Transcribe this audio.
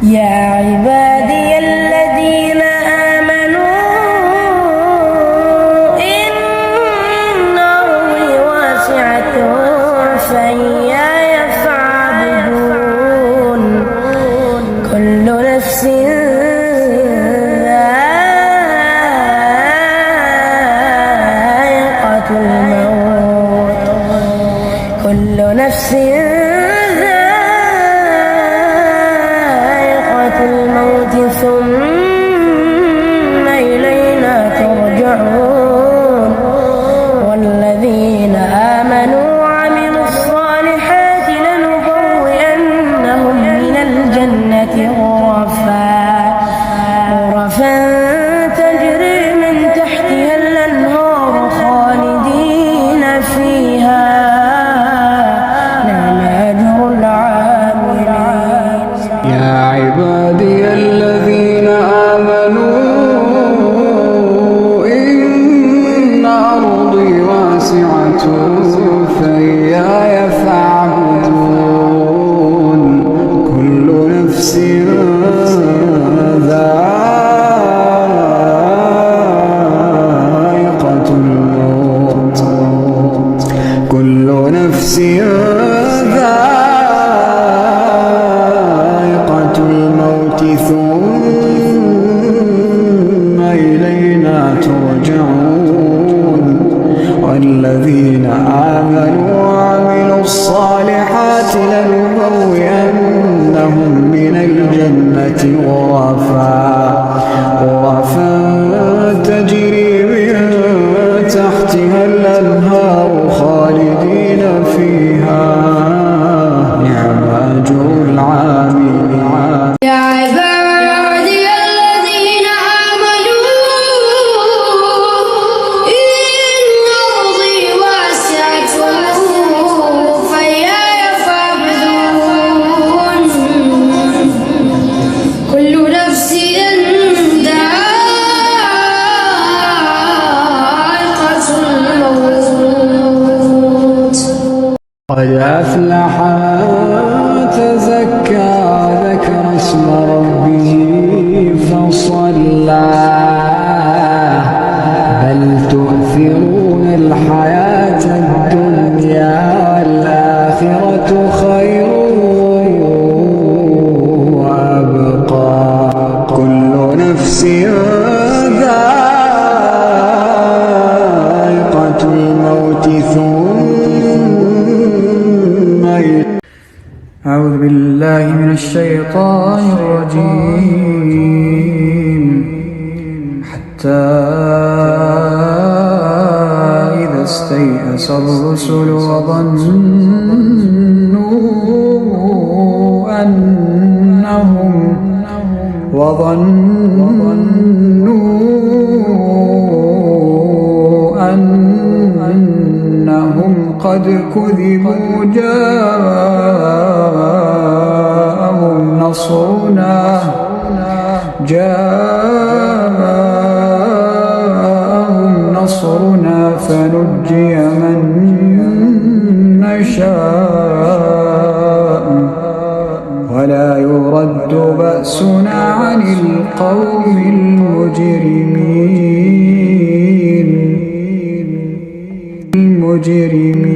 يا عبادي الذين آمنوا إن أرضي واسعة فإياي فاعبدون كل نفس ذائقة الموت كل نفس ثم إلينا ترجعون والذين آمنوا وعملوا الصالحات لنبوئنهم من الجنة غرفا تجري من تحتها الأنهار خالدين فيها نعم أجر العاملين. يا عبادي الذين آمنوا إن أرضي واسعة فإياي فاعبدون كل نفس ذائقة الموت كل نفس ثم إلينا ترجعون والذين آمنوا وعملوا الصالحات لنبوئنهم من الجنة غرفا تجري من تحتها الأنهار خالدين فيها نعم أجر العاملين. قد أفلح من تزكى ذكر اسم ربه فصلى بل تؤثرون الحياة الدنيا والآخرة خير وأبقى كل نفس ذائقة الموت أعوذ بالله من الشيطان الرجيم حتى إذا استيأس الرسل وظنوا أنهم قد كذبوا جاءهم نصرنا فنجي من نشاء ولا يرد بأسنا عن القوم المجرمين